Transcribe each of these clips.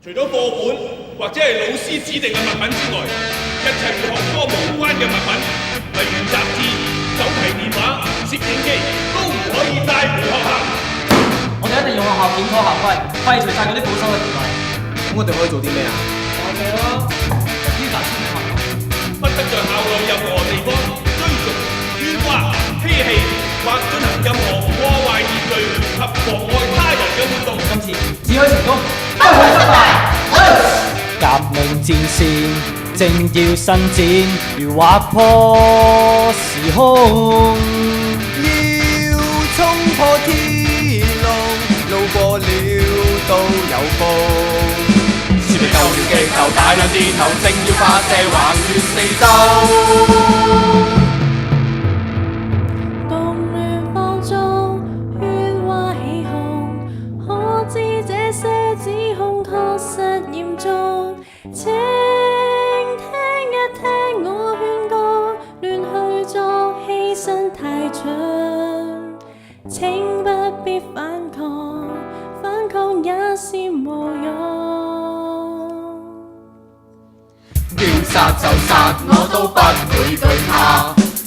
除咗課本或者係老師指定嘅物品之外，一切與學科無關嘅物品，例如雜誌、手提電話、攝影機，都唔可以帶回學校。我哋一定要學校檢討校規，廢除晒嗰啲保守嘅條例。咁我哋可以做啲咩啊？於大先生，不得在校內任何地方追逐、喧嘩、嬉戲或進行任何破壞秩序及妨礙他人嘅活動。今次只許成功，不許失敗。革命戰線正要伸展，如劃破時空。要衝破天龍，路過了都有風。是被舊了嘅頭，大量電流正要發射，橫越四周。動亂放縱，喧嘩起哄，可知這些指控確實嚴重。請聽一聽我勸告，亂去作犧牲太長。請不必反抗，反抗也是無用。要殺就殺，我都不會懼怕。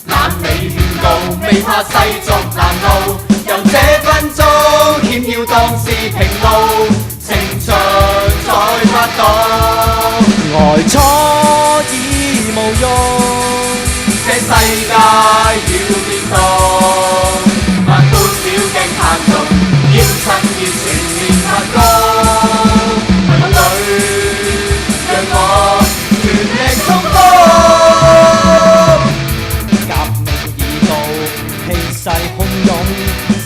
懶理勸告，未怕世俗難路。由這分鐘險要當是平路，情長再發動。呆錯已無用，這世界要變動，萬般小徑行動，要趁熱全面發光。迷霧裏，讓我全力衝鋒。革命已到，氣勢洶湧，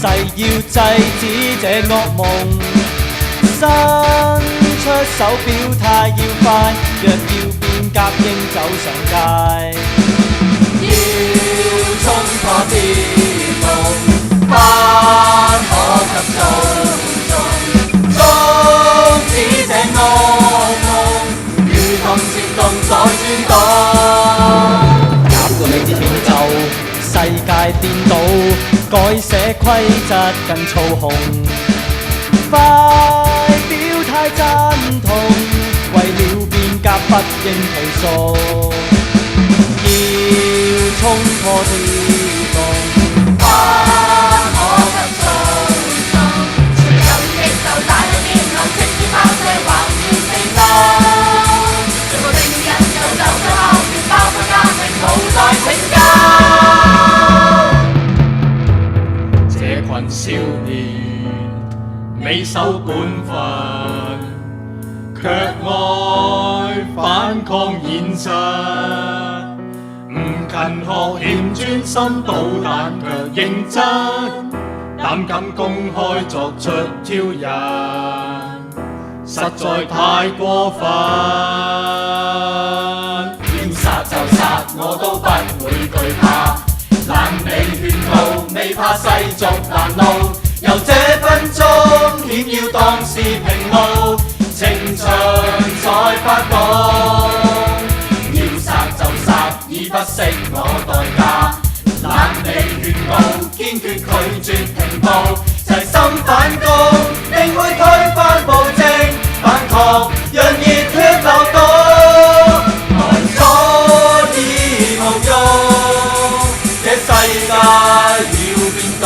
誓要制止這惡夢。伸出手表態要快，若要變革應走上街。要衝破天夢，不可及縱終止這惡夢，如同煽動再轉動。革命之前就世界顛倒，改寫規則更操控。快表態贊同，為了變革不應退縮。要衝破天洞，不可及縱隨舊的就大量電流直接發射，橫越四周。每個聲音有走在校園，爆發革命無奈拯救。這群少年未守本分，卻愛反抗現實。唔勤學欠專心，搗蛋卻認真，膽敢公開作出挑釁，實在太過分。要殺就殺，我都不會懼怕。懶理勸告，未怕世俗難路。由這分鐘險要當是平路，情長再發動。要殺就殺，已不惜我代價。懶理勸告，堅決拒絕停步，齊心反攻，定會推翻暴政，反抗讓熱血流動。呆咗已無用，這世界要變動。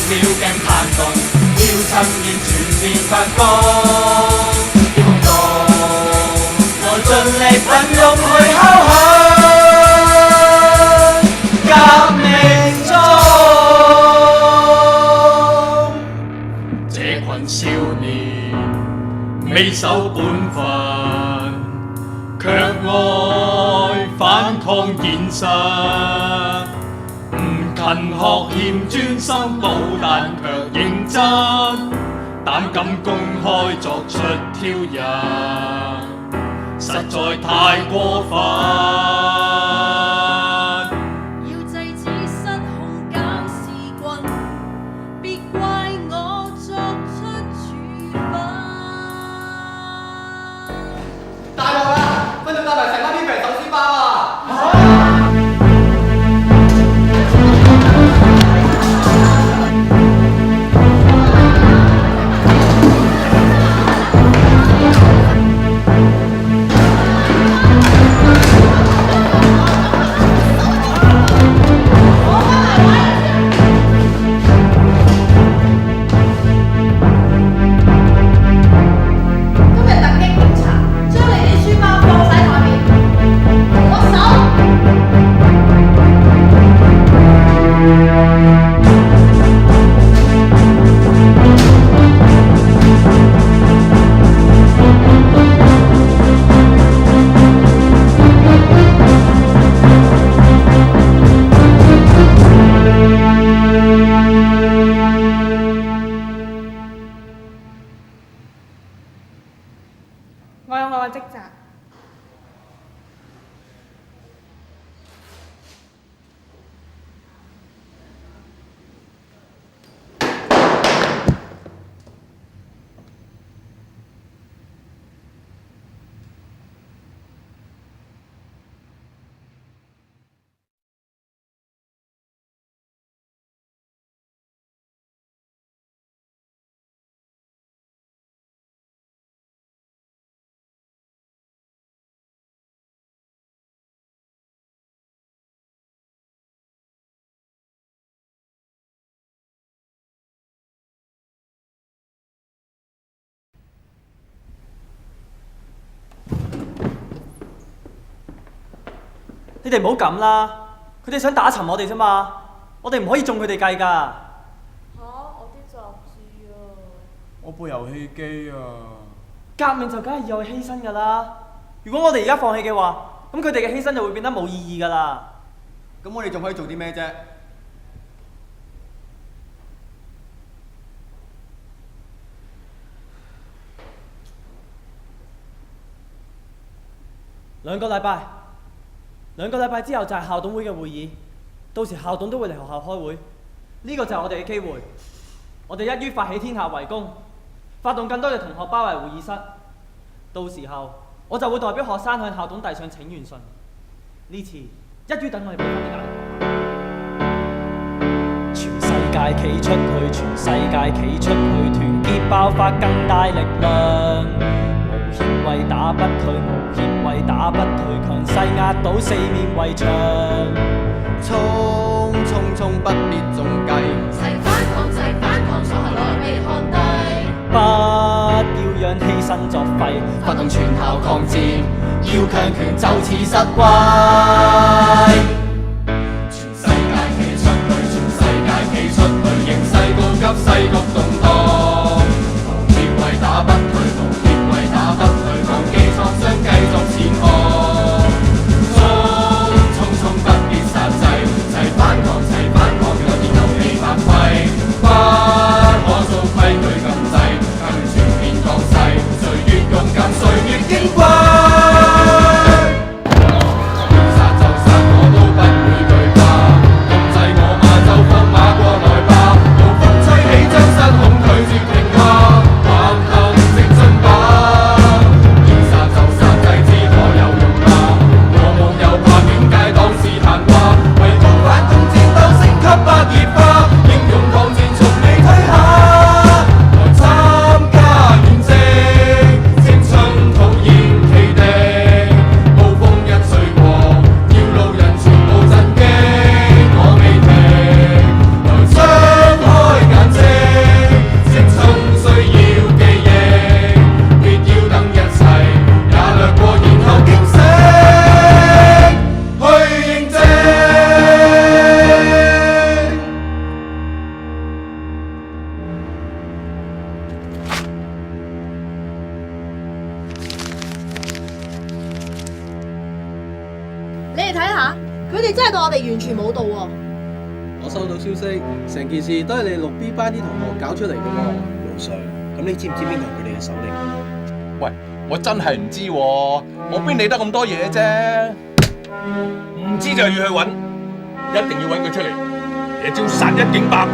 小鏡彈動，要趁現全面發光。要行動，我盡力奮勇去敲響革命鐘。這群少年未守本分，卻愛反抗現實。勤學欠專心，搗蛋卻認真，膽敢公開作出挑釁，實在太過分。要制止失控搞事棍，別怪我作出處分。大鑊啦！分鐘帶埋成班邊皮手撕包啊！我有我嘅職責。你哋唔好咁啦，佢哋想打沉我哋啫嘛，我哋唔可以中佢哋計㗎。我啲雜誌啊！我部遊戲機啊！革命就梗係要有犧牲㗎啦。如果我哋而家放棄嘅話，咁佢哋嘅犧牲就會變得冇意義㗎啦。咁我哋仲可以做啲咩啫？兩個禮拜之後就係校董會嘅會議，到時校董都會嚟學校開會，呢個就係我哋嘅機會。我哋一於發起天下圍攻，發動更多嘅同學包圍會議室。到時候我就會代表學生向校董遞上請願信。呢次一於等我哋俾翻啲壓力。全世界企出去，全世界企出去，團結爆發更大力量。無協衛打不退，無協衛打不退，強勢壓倒四面圍牆。衝衝衝不必中計，齊反抗，所下來未看低。不要讓犧牲作廢，發動全校抗戰，要強權就此失威。全世界企出去，全世界企出去，形勢告急，世局動盪。無協衛打不退，無協衛打不退，抗擊創傷繼續前行。衝不必殺制，齊反抗，有電遊戲發揮，不可做規矩禁制，革命全面降世，誰越勇敢，誰越矜貴。要殺就殺，我都不會懼怕，控制我馬就放馬過來吧，暴風吹起將失控拒絕停下，橫行直進吧。要殺就殺，制止可有用吧，我冇有怕境界當是閒話，為共反共戰鬥升級百葉花，英勇抗戰從未退下，來參加遠征，青春討厭其敵，暴風一吹過，要路人全部震驚，我未停，來張開眼睛，青春需要記憶，別要等一切也掠過，然後驚醒去認證。你哋睇下，佢哋真係對我哋完全冇道喎。我收到消息，成件事都係你哋6B 班啲同學搞出嚟嘅喎，老Sir。咁你知唔知邊個係佢哋嘅首領？喂，我真係唔知喎，我邊理得咁多嘢啫？唔知就要去揾，一定要揾佢出嚟，野招殺一儆百。